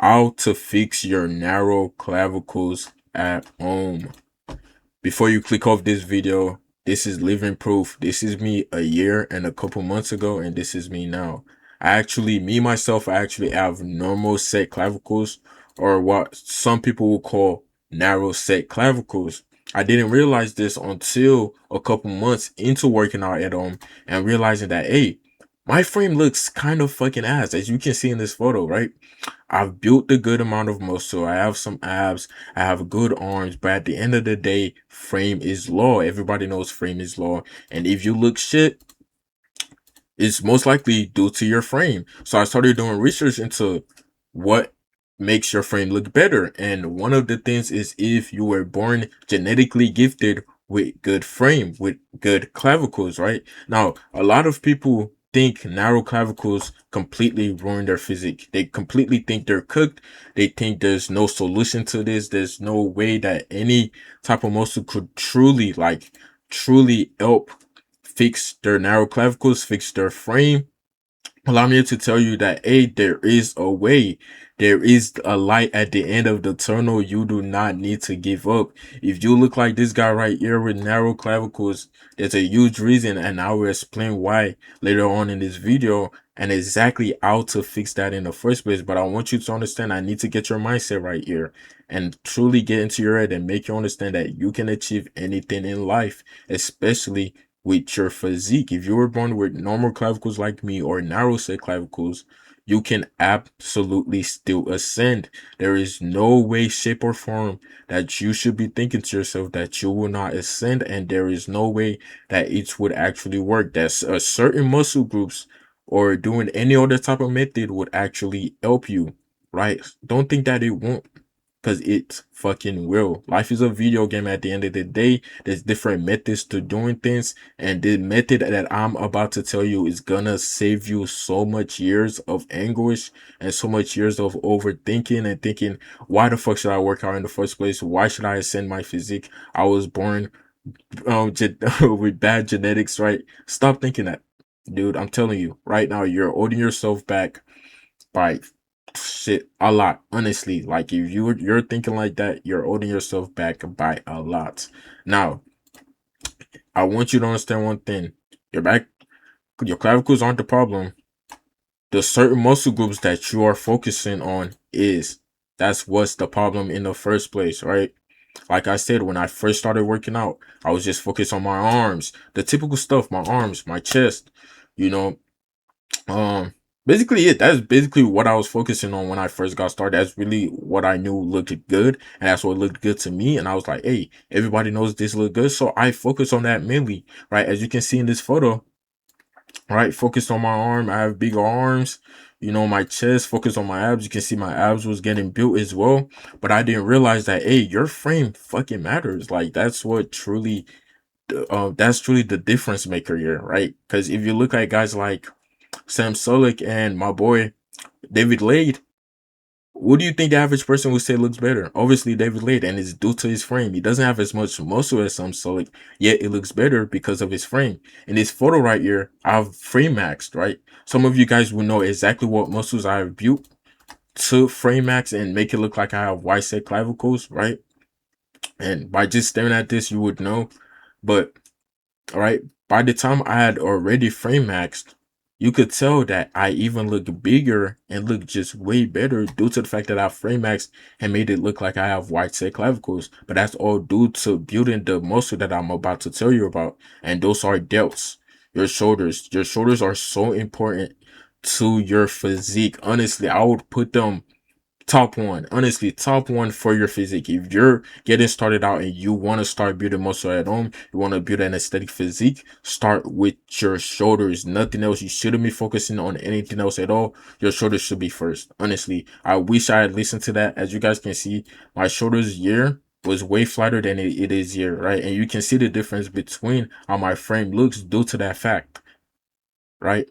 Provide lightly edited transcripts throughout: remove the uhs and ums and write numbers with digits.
How to fix your narrow clavicles at home. Before you click off this video, this is living proof. This is me a year and a couple months ago, and this is me now. I actually have normal set clavicles, or what some people will call narrow set clavicles. I didn't realize this until a couple months into working out at home and realizing that, hey, my frame looks kind of fucking ass, as you can see in this photo, right? I've built a good amount of muscle. I have some abs. I have good arms. But at the end of the day, frame is law. Everybody knows frame is law. And if you look shit, it's most likely due to your frame. So I started doing research into what makes your frame look better. And one of the things is if you were born genetically gifted with good frame, with good clavicles, right? Now, a lot of people think narrow clavicles completely ruin their physique. They completely think they're cooked. They think there's no solution to this. There's no way that any type of muscle could truly help fix their narrow clavicles, fix their frame. Well, I'm here to tell you that, hey, there is a way. There is a light at the end of the tunnel. You do not need to give up. If you look like this guy right here with narrow clavicles, there's a huge reason, and I will explain why later on in this video and exactly how to fix that in the first place. But I want you to understand, I need to get your mindset right here and truly get into your head and make you understand that you can achieve anything in life, especially with your physique. If you were born with normal clavicles like me or narrow set clavicles, you can absolutely still ascend. There is no way, shape, or form that you should be thinking to yourself that you will not ascend, and there is no way that it would actually work. That's certain muscle groups or doing any other type of method would actually help you, right? Don't think that it won't, because it fucking will. Life is a video game at the end of the day. There's different methods to doing things, and the method that I'm about to tell you is gonna save you so much years of anguish and so much years of overthinking and thinking, why the fuck should I work out in the first place? Why should I ascend my physique? I was born with bad genetics, right? Stop thinking that, dude. I'm telling you right now, you're holding yourself back by shit a lot, honestly. Like, if you're thinking like that, you're holding yourself back by a lot. Now, I want you to understand one thing. Your back, your clavicles aren't the problem. The certain muscle groups that you are focusing on is. That's what's the problem in the first place, right? Like I said, when I first started working out, I was just focused on my arms, the typical stuff, my arms, my chest, you know. Um, Basically it. That's basically what I was focusing on when I first got started. That's really what I knew looked good, and that's what looked good to me. And I was like, hey, everybody knows this look good, so I focus on that mainly, right? As you can see in this photo, right? Focused on my arm. I have bigger arms. You know, my chest. Focused on my abs. You can see my abs was getting built as well. But I didn't realize that, hey, your frame fucking matters. Like, that's truly the difference maker here, right? Because if you look at guys like Sam Sulek and my boy David Lade, what do you think the average person would say looks better? Obviously, David Lade, and it's due to his frame. He doesn't have as much muscle as Sam Sulek, yet it looks better because of his frame. In this photo right here, I've frame maxed, right? Some of you guys will know exactly what muscles I have built to frame max and make it look like I have wide set clavicles, right? And by just staring at this, you would know. But all right, by the time I had already frame maxed, you could tell that I even look bigger and look just way better due to the fact that I frame maxed and made it look like I have wide set clavicles. But that's all due to building the muscle that I'm about to tell you about. And those are delts. Your shoulders. Your shoulders are so important to your physique. Honestly, I would put them top one, honestly, top one for your physique. If you're getting started out and you want to start building muscle at home, you want to build an aesthetic physique, start with your shoulders. Nothing else. You shouldn't be focusing on anything else at all. Your shoulders should be first. Honestly, I wish I had listened to that. As you guys can see, my shoulders here was way flatter than it is here, right? And you can see the difference between how my frame looks due to that fact, right?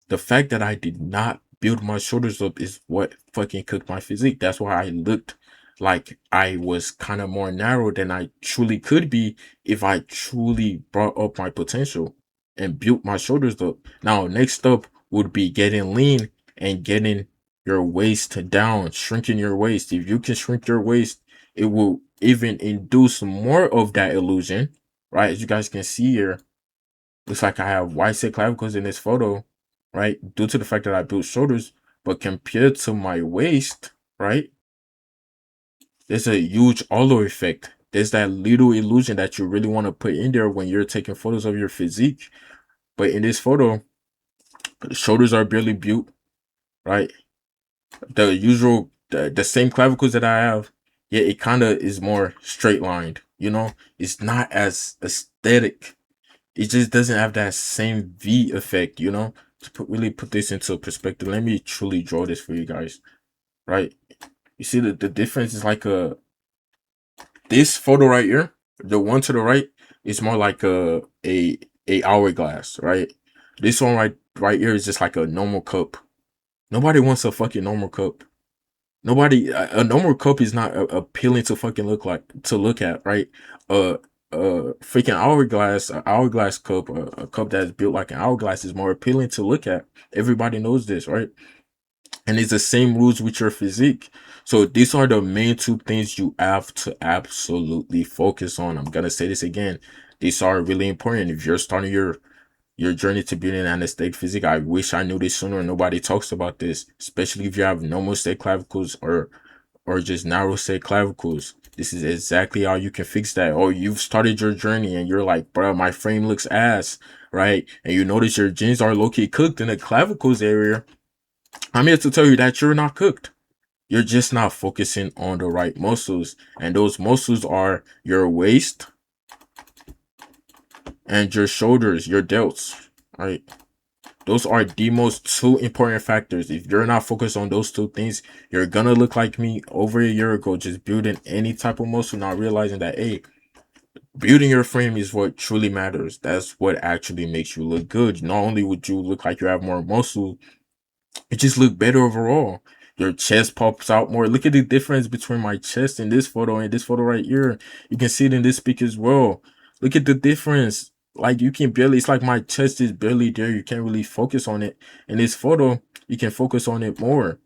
The fact that I did not build my shoulders up is what fucking cooked my physique. That's why I looked like I was kind of more narrow than I truly could be if I truly brought up my potential and built my shoulders up. Now, next up would be getting lean and getting your waist down, shrinking your waist. If you can shrink your waist, it will even induce more of that illusion, right? As you guys can see here, looks like I have wide set clavicles in this photo, right? Due to the fact that I built shoulders, but compared to my waist, right? There's a huge halo effect. There's that little illusion that you really want to put in there when you're taking photos of your physique. But in this photo, the shoulders are barely built, right? The usual, the same clavicles that I have, yeah, it kind of is more straight lined, you know? It's not as aesthetic. It just doesn't have that same V effect, you know? To really put this into perspective, let me truly draw this for you guys, right? You see the difference is like this photo right here, the one to the right, is more like a hourglass, right? This one right here is just like a normal cup. Nobody wants a fucking normal cup. Nobody, a normal cup is not appealing to fucking look at, right? Freaking hourglass, a hourglass cup, a cup that's built like an hourglass is more appealing to look at. Everybody knows this, right? And it's the same rules with your physique. So these are the main two things you have to absolutely focus on. I'm gonna say this again. These are really important. If you're starting your journey to building an aesthetic physique, I wish I knew this sooner. Nobody talks about this, especially if you have normal set clavicles or just narrow set clavicles. This is exactly how you can fix that. Or you've started your journey and you're like, bro, my frame looks ass, right? And you notice your jeans are low-key cooked in the clavicles area. I'm here to tell you that you're not cooked. You're just not focusing on the right muscles. And those muscles are your waist and your shoulders, your delts, right? Those are the most two important factors. If you're not focused on those two things, you're gonna look like me over a year ago, just building any type of muscle, not realizing that, hey, building your frame is what truly matters. That's what actually makes you look good. Not only would you look like you have more muscle, it just look better overall. Your chest pops out more. Look at the difference between my chest in this photo and this photo right here. You can see it in this pic as well. Look at the difference. Like you can barely, it's like my chest is barely there. You can't really focus on it. In this photo, you can focus on it more.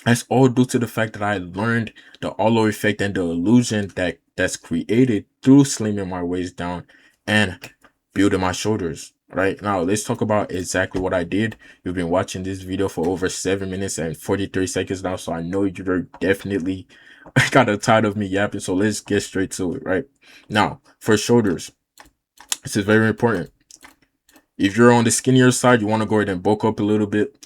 That's all due to the fact that I learned the halo effect and the illusion that's created through slimming my waist down and building my shoulders. Right now, let's talk about exactly what I did. You've been watching this video for over 7 minutes and 43 seconds now, so I know you're definitely kind of tired of me yapping. So let's get straight to it. Right now, for shoulders, this is very important. If you're on the skinnier side, you want to go ahead and bulk up a little bit.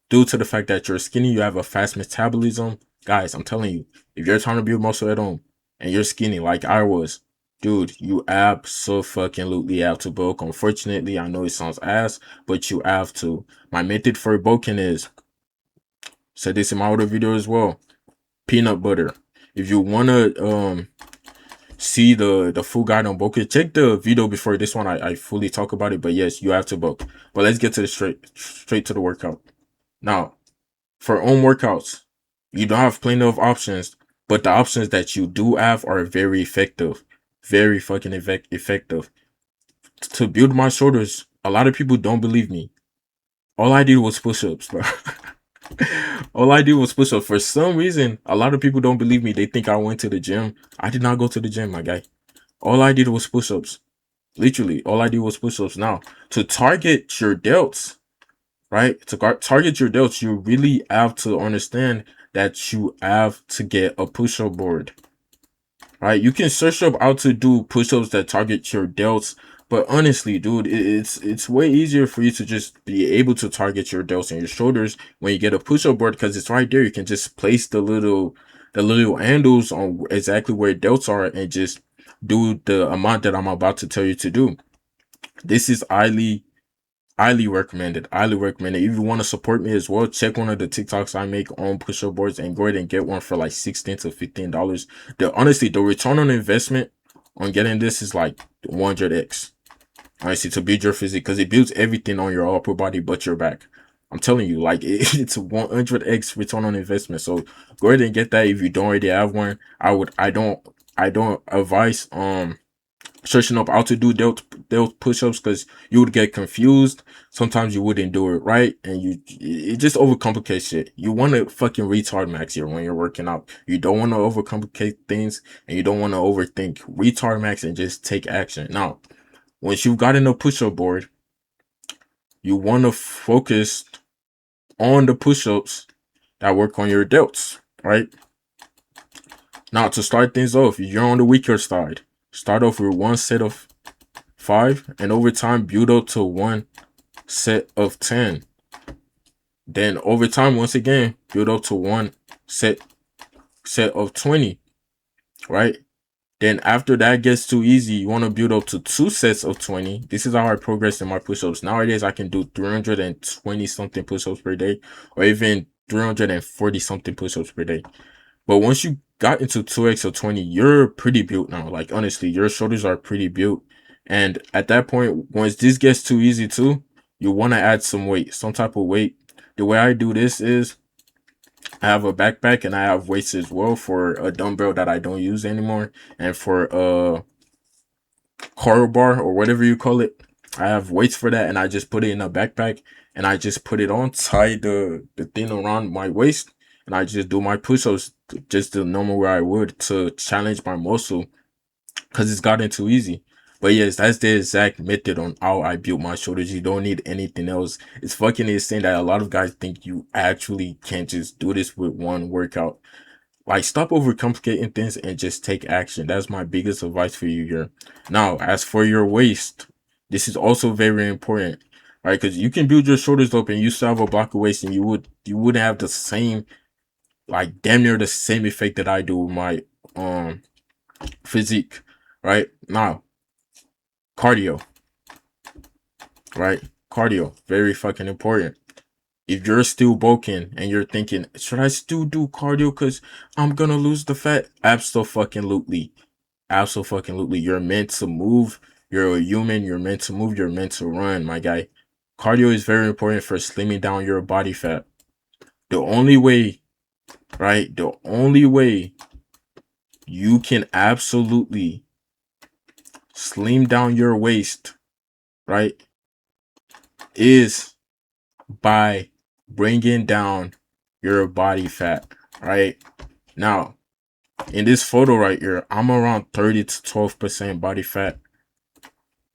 Due to the fact that you're skinny, you have a fast metabolism. Guys, I'm telling you, if you're trying to build muscle at home and you're skinny like I was, dude, you absolutely have to bulk. Unfortunately, I know it sounds ass, but you have to. My method for bulking is, said this in my other video as well, peanut butter. If you want to see the full guide on bulking, check the video before this one. I fully talk about it, but yes, you have to bulk. But let's get to the straight to the workout. Now, for home workouts, you don't have plenty of options, but the options that you do have are very effective. Very fucking effective. To build my shoulders, a lot of people don't believe me. All I did was push-ups, bro. All I did was push-ups. For some reason, a lot of people don't believe me. They think I went to the gym. I did not go to the gym, my guy. All I did was push-ups. Literally, all I did was push-ups. Now, to target your delts, right? To target your delts, you really have to understand that you have to get a push-up board, right? You can search up how to do push-ups that target your delts, but honestly, dude, it's way easier for you to just be able to target your delts and your shoulders when you get a push-up board, because it's right there. You can just place the little handles on exactly where delts are and just do the amount that I'm about to tell you to do. This is highly recommended. Highly recommended. If you want to support me as well, check one of the TikToks I make on push-up boards and go ahead and get one for like $16 to $15. Honestly, the return on investment on getting this is like 100x. Honestly, to build your physique, because it builds everything on your upper body but your back. I'm telling you, like it's 100x return on investment. So go ahead and get that if you don't already have one. I don't advise searching up how to do delt push-ups, because you would get confused. Sometimes you wouldn't do it right, and it just overcomplicates shit. You want to fucking retard max here when you're working out. You don't want to overcomplicate things, and you don't want to overthink. Retard max and just take action. Now, once you've gotten a push-up board, you want to focus on the push-ups that work on your delts, right? Now, to start things off, if you're on the weaker side, start off with one set of 5, and over time build up to one set of 10. Then over time, once again, build up to one set of 20, right? Then after that gets too easy, you want to build up to 2 sets of 20. This is how I progress in my push-ups. Nowadays, I can do 320 something push-ups per day, or even 340 something push-ups per day. But once you got into 2x or 20, you're pretty built now. Like, honestly, your shoulders are pretty built. And at that point, once this gets too easy too, you want to add some weight, some type of weight. The way I do this is I have a backpack and I have weights as well for a dumbbell that I don't use anymore. And for a car bar or whatever you call it, I have weights for that, and I just put it in a backpack and I just put it on, tie the thing around my waist, and I just do my push-ups just the normal way I would to challenge my muscle, because it's gotten too easy. But yes, that's the exact method on how I build my shoulders. You don't need anything else. It's fucking insane that a lot of guys think you actually can't just do this with one workout. Like, stop overcomplicating things and just take action. That's my biggest advice for you here. Now, as for your waist, this is also very important, right? Because you can build your shoulders up and you still have a block of waist, and you wouldn't have the same, like, damn near the same effect that I do with my physique, right? Now, cardio, right? Cardio, very fucking important. If you're still bulking and you're thinking, should I still do cardio because I'm gonna lose the fat? Absolutely. Absolutely. You're meant to move. You're a human. You're meant to move. You're meant to run, my guy. Cardio is very important for slimming down your body fat. The only way, right? The only way you can absolutely slim down your waist, right, is by bringing down your body fat, right? Now, in this photo right here, I'm around 30 to 12% body fat,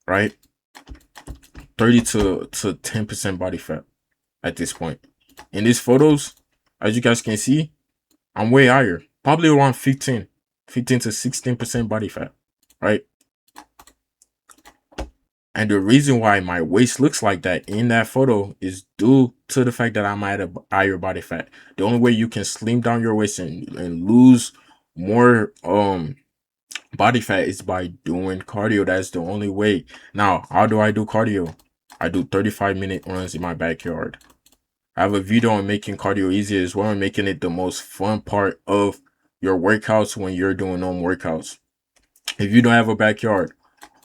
right? 30 to 10% body fat at this point. In these photos, as you guys can see, I'm way higher, probably around 15 to 16% body fat, right? And the reason why my waist looks like that in that photo is due to the fact that I'm at a higher body fat. The only way you can slim down your waist and lose more body fat is by doing cardio. That's the only way. Now, how do I do cardio? I do 35-minute runs in my backyard. I have a video on making cardio easier as well, and making it the most fun part of your workouts when you're doing home workouts. If you don't have a backyard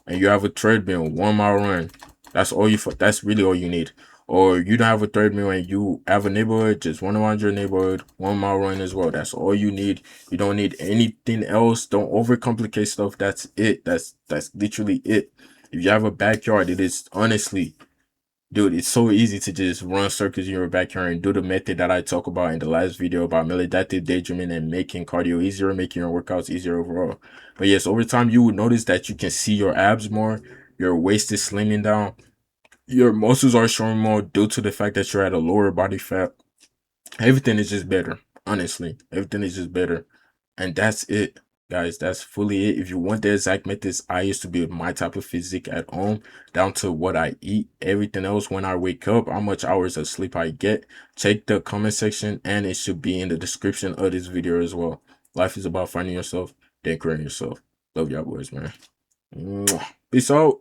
and you have a treadmill, 1 mile run, that's really all you need. Or you don't have a treadmill and you have a neighborhood, just run around your neighborhood, 1 mile run as well. That's all you need. You don't need anything else. Don't overcomplicate stuff. That's it. That's literally it. If you have a backyard, it is honestly, dude, it's so easy to just run circles in your backyard and do the method that I talk about in the last video about maladaptive daydreaming and making cardio easier, making your workouts easier overall. But yes, over time, you will notice that you can see your abs more, your waist is slimming down, your muscles are showing more due to the fact that you're at a lower body fat. Everything is just better. Honestly, everything is just better. And that's it, guys. That's fully it. If you want the exact methods I used to build my type of physique at home, down to what I eat, everything else, when I wake up, how much hours of sleep I get, check the comment section, and it should be in the description of this video as well. Life is about finding yourself, then creating yourself. Love y'all boys, man. Mwah. Peace out.